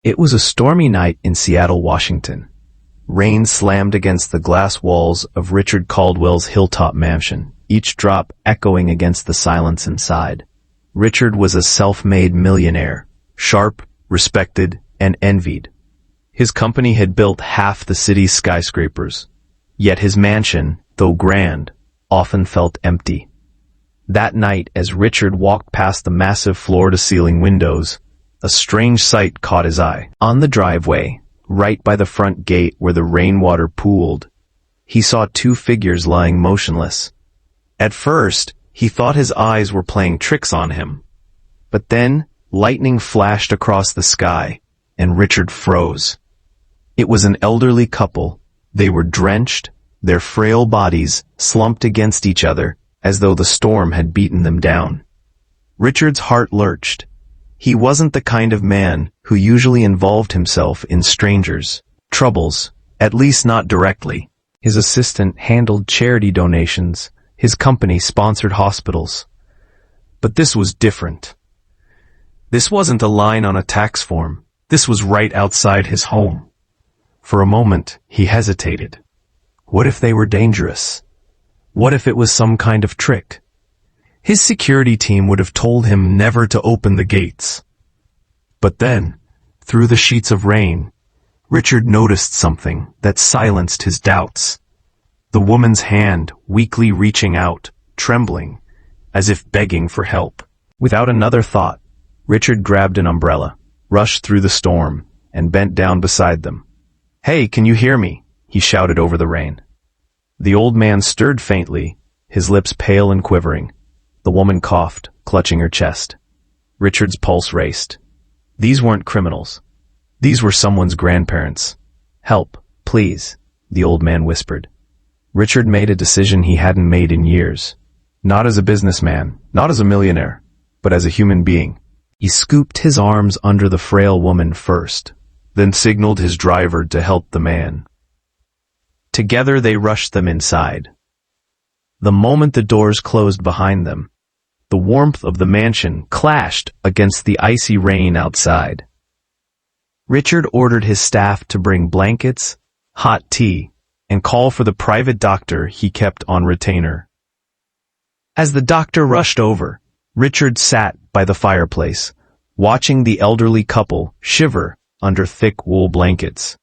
It was a stormy night in Seattle, Washington. Rain slammed against the glass walls of Richard Caldwell's hilltop mansion, each drop echoing against the silence inside. Richard was a self-made millionaire, sharp, respected, and envied. His company had built half the city's skyscrapers, yet his mansion, though grand, often felt empty. That night, as Richard walked past the massive floor-to-ceiling windows, a strange sight caught his eye. On the driveway, right by the front gate where the rainwater pooled, he saw two figures lying motionless. At first, he thought his eyes were playing tricks on him. But then, lightning flashed across the sky, and Richard froze. It was an elderly couple. They were drenched, their frail bodies slumped against each other as though the storm had beaten them down. Richard's heart lurched. He wasn't the kind of man who usually involved himself in strangers' troubles, at least not directly. His assistant handled charity donations. His company sponsored hospitals. But this was different. This wasn't a line on a tax form. This was right outside his home. For a moment, he hesitated. What if they were dangerous? What if it was some kind of trick? His security team would have told him never to open the gates. But then, through the sheets of rain, Richard noticed something that silenced his doubts. The woman's hand weakly reaching out, trembling, as if begging for help. Without another thought, Richard grabbed an umbrella, rushed through the storm, and bent down beside them. "Hey, can you hear me?" he shouted over the rain. The old man stirred faintly, his lips pale and quivering. The woman coughed, clutching her chest. Richard's pulse raced. These weren't criminals. These were someone's grandparents. "Help, please," the old man whispered. Richard made a decision he hadn't made in years. Not as a businessman, not as a millionaire, but as a human being. He scooped his arms under the frail woman first, then signaled his driver to help the man. Together they rushed them inside. The moment the doors closed behind them, the warmth of the mansion clashed against the icy rain outside. Richard ordered his staff to bring blankets, hot tea, and call for the private doctor he kept on retainer. As the doctor rushed over, Richard sat by the fireplace, watching the elderly couple shiver under thick wool blankets.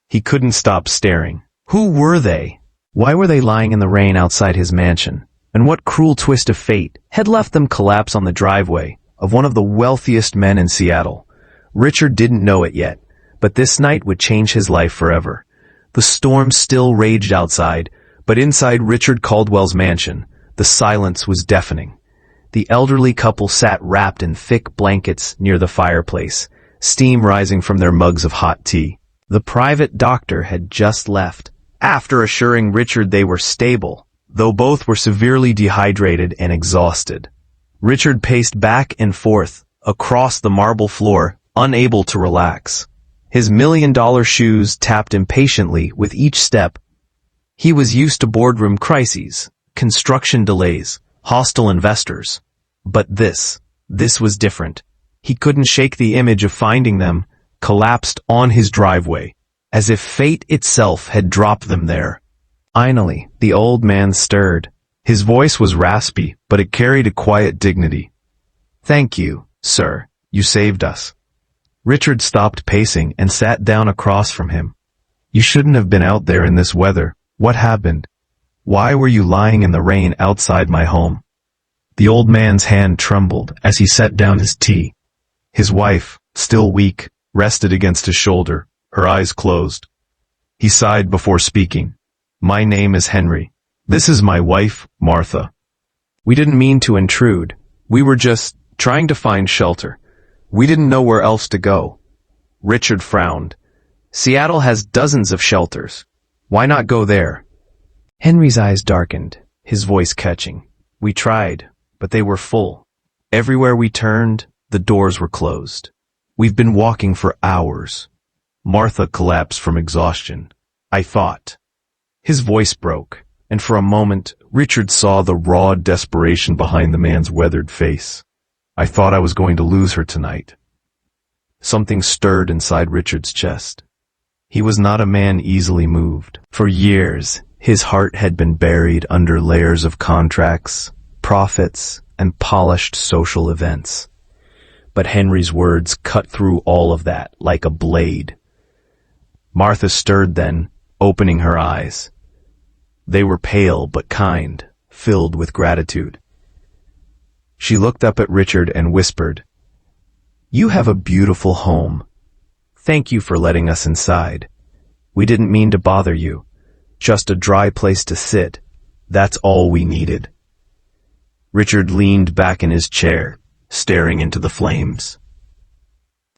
He couldn't stop staring. Who were they? Why were they lying in the rain outside his mansion? And what cruel twist of fate had left them collapse on the driveway of one of the wealthiest men in Seattle? Richard didn't know it yet, but this night would change his life forever. The storm still raged outside, but inside Richard Caldwell's mansion, the silence was deafening. The elderly couple sat wrapped in thick blankets near the fireplace, steam rising from their mugs of hot tea. The private doctor had just left, after assuring Richard they were stable, though both were severely dehydrated and exhausted. Richard paced back and forth across the marble floor, unable to relax. His million-dollar shoes tapped impatiently with each step. He was used to boardroom crises, construction delays, hostile investors. But this was different. He couldn't shake the image of finding them, collapsed on his driveway, as if fate itself had dropped them there. Finally, the old man stirred. His voice was raspy, but it carried a quiet dignity. "Thank you, sir. You saved us." Richard stopped pacing and sat down across from him. "You shouldn't have been out there in this weather. What happened? Why were you lying in the rain outside my home?" The old man's hand trembled as he set down his tea. His wife, still weak, rested against his shoulder, her eyes closed. He sighed before speaking. "My name is Henry. This is my wife, Martha. We didn't mean to intrude. We were just trying to find shelter. We didn't know where else to go." Richard frowned. "Seattle has dozens of shelters. Why not go there?" Henry's eyes darkened, his voice catching. "We tried, but they were full. Everywhere we turned, the doors were closed. We've been walking for hours." Martha collapsed from exhaustion. "I thought." His voice broke, and for a moment, Richard saw the raw desperation behind the man's weathered face. "I thought I was going to lose her tonight." Something stirred inside Richard's chest. He was not a man easily moved. For years, his heart had been buried under layers of contracts, profits, and polished social events. But Henry's words cut through all of that like a blade. Martha stirred then, opening her eyes. They were pale but kind, filled with gratitude. She looked up at Richard and whispered, "You have a beautiful home. Thank you for letting us inside. We didn't mean to bother you. Just a dry place to sit. That's all we needed." Richard leaned back in his chair, staring into the flames.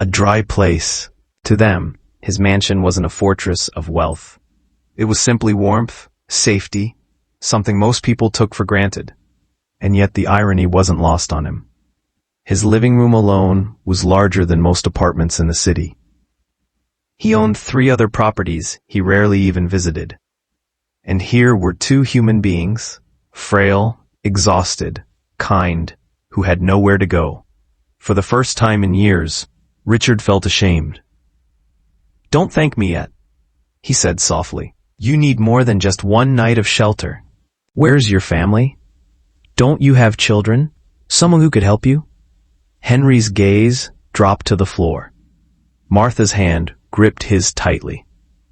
A dry place. To them, his mansion wasn't a fortress of wealth. It was simply warmth, safety, something most people took for granted. And yet the irony wasn't lost on him. His living room alone was larger than most apartments in the city. He owned 3 other properties he rarely even visited. And here were 2 human beings, frail, exhausted, kind, who had nowhere to go. For the first time in years, Richard felt ashamed. "Don't thank me yet," he said softly. "You need more than just one night of shelter. Where's your family? Don't you have children? Someone who could help you?" Henry's gaze dropped to the floor. Martha's hand gripped his tightly.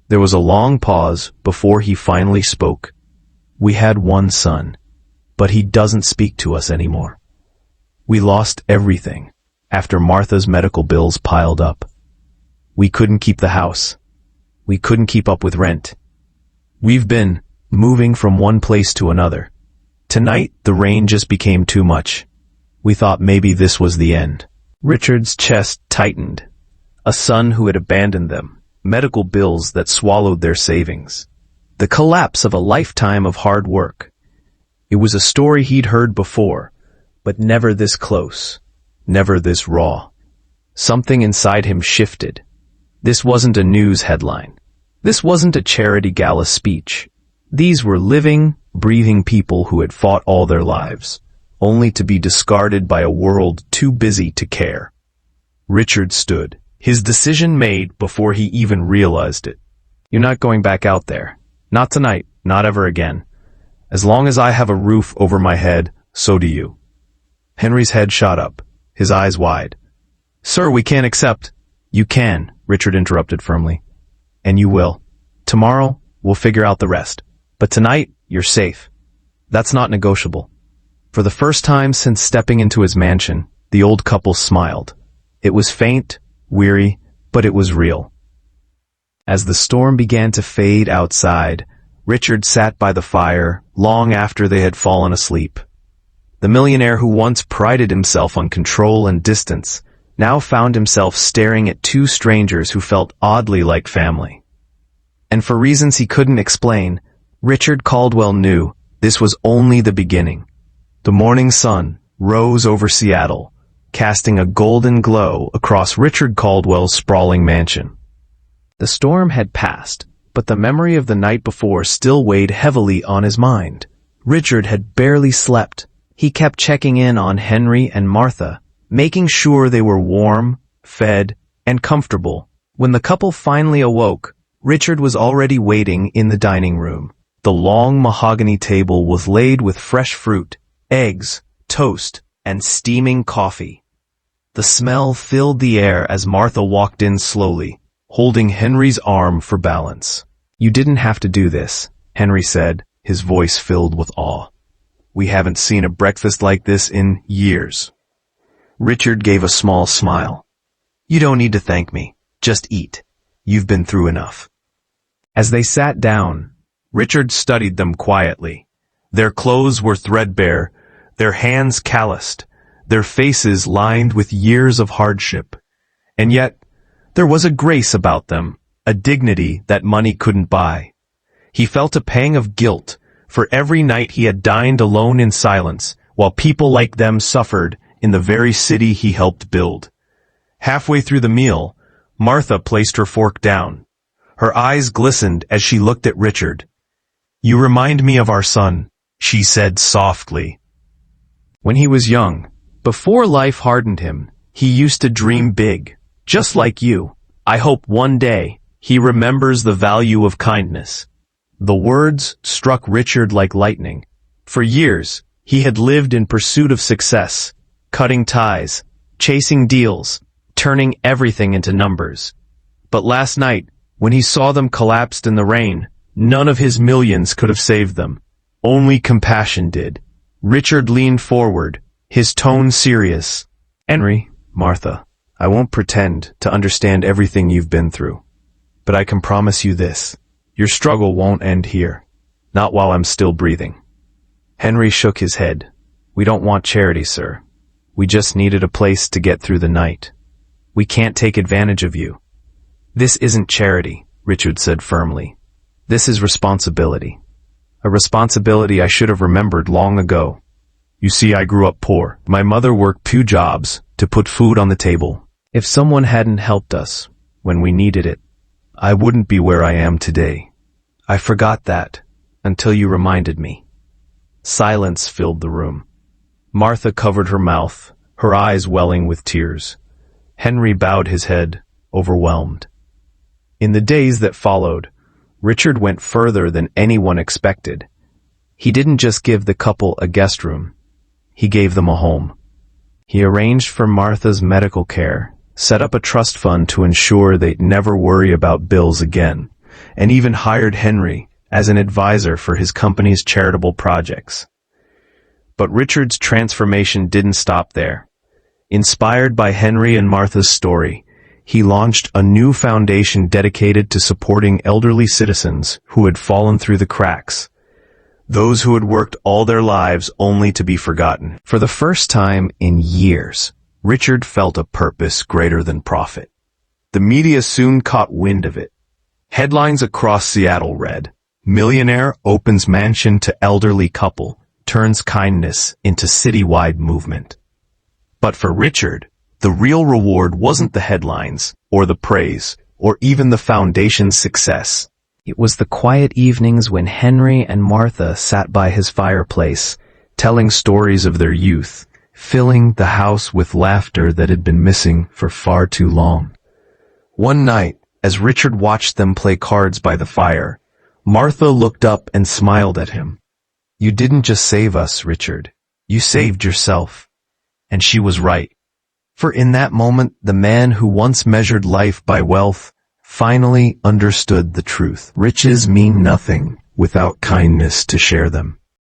There was a long pause before he finally spoke. "We had one son, but he doesn't speak to us anymore. We lost everything after Martha's medical bills piled up. We couldn't keep the house. We couldn't keep up with rent. We've been moving from one place to another. Tonight, the rain just became too much. We thought maybe this was the end." Richard's chest tightened. A son who had abandoned them, medical bills that swallowed their savings. The collapse of a lifetime of hard work. It was a story he'd heard before, but never this close, never this raw. Something inside him shifted. This wasn't a news headline. This wasn't a charity gala speech. These were living, breathing people who had fought all their lives, only to be discarded by a world too busy to care. Richard stood, his decision made before he even realized it. "You're not going back out there. Not tonight, not ever again. As long as I have a roof over my head, so do you." Henry's head shot up, his eyes wide. "Sir, we can't accept—" "You can," Richard interrupted firmly. "And you will. Tomorrow, we'll figure out the rest. But tonight, you're safe. That's not negotiable." For the first time since stepping into his mansion, the old couple smiled. It was faint, weary, but it was real. As the storm began to fade outside, Richard sat by the fire long after they had fallen asleep. The millionaire who once prided himself on control and distance now found himself staring at 2 strangers who felt oddly like family. And for reasons he couldn't explain, Richard Caldwell knew this was only the beginning. The morning sun rose over Seattle, casting a golden glow across Richard Caldwell's sprawling mansion. The storm had passed, but the memory of the night before still weighed heavily on his mind. Richard had barely slept. He kept checking in on Henry and Martha, making sure they were warm, fed, and comfortable. When the couple finally awoke, Richard was already waiting in the dining room. The long mahogany table was laid with fresh fruit, eggs, toast, and steaming coffee. The smell filled the air as Martha walked in slowly, holding Henry's arm for balance. "You didn't have to do this," Henry said, his voice filled with awe. "We haven't seen a breakfast like this in years." Richard gave a small smile. "You don't need to thank me. Just eat. You've been through enough." As they sat down, Richard studied them quietly. Their clothes were threadbare, their hands calloused, their faces lined with years of hardship. And yet, there was a grace about them, a dignity that money couldn't buy. He felt a pang of guilt for every night he had dined alone in silence, while people like them suffered in the very city he helped build. Halfway through the meal, Martha placed her fork down. Her eyes glistened as she looked at Richard. "You remind me of our son," she said softly. When he was young, before life hardened him, he used to dream big. Just like you, I hope one day he remembers the value of kindness." The words struck Richard like lightning. For years, he had lived in pursuit of success, cutting ties, chasing deals, turning everything into numbers. But last night, when he saw them collapsed in the rain, none of his millions could have saved them. Only compassion did. Richard leaned forward, his tone serious. "Henry, Martha, I won't pretend to understand everything you've been through. But I can promise you this. Your struggle won't end here. Not while I'm still breathing." Henry shook his head. "We don't want charity, sir. We just needed a place to get through the night. We can't take advantage of you." "This isn't charity," Richard said firmly. "This is responsibility. A responsibility I should have remembered long ago. You see, I grew up poor. My mother worked 2 jobs to put food on the table. If someone hadn't helped us when we needed it, I wouldn't be where I am today. I forgot that until you reminded me." Silence filled the room. Martha covered her mouth, her eyes welling with tears. Henry bowed his head, overwhelmed. In the days that followed, Richard went further than anyone expected. He didn't just give the couple a guest room. He gave them a home. He arranged for Martha's medical care, set up a trust fund to ensure they'd never worry about bills again, and even hired Henry as an advisor for his company's charitable projects. But Richard's transformation didn't stop there. Inspired by Henry and Martha's story, he launched a new foundation dedicated to supporting elderly citizens who had fallen through the cracks, those who had worked all their lives only to be forgotten. For the first time in years, Richard felt a purpose greater than profit. The media soon caught wind of it. Headlines across Seattle read, "Millionaire opens mansion to elderly couple, turns kindness into citywide movement." But for Richard, the real reward wasn't the headlines, or the praise, or even the foundation's success. It was the quiet evenings when Henry and Martha sat by his fireplace, telling stories of their youth, filling the house with laughter that had been missing for far too long. One night, as Richard watched them play cards by the fire, Martha looked up and smiled at him. "You didn't just save us, Richard. You saved yourself." And she was right. For in that moment, the man who once measured life by wealth finally understood the truth. Riches mean nothing without kindness to share them.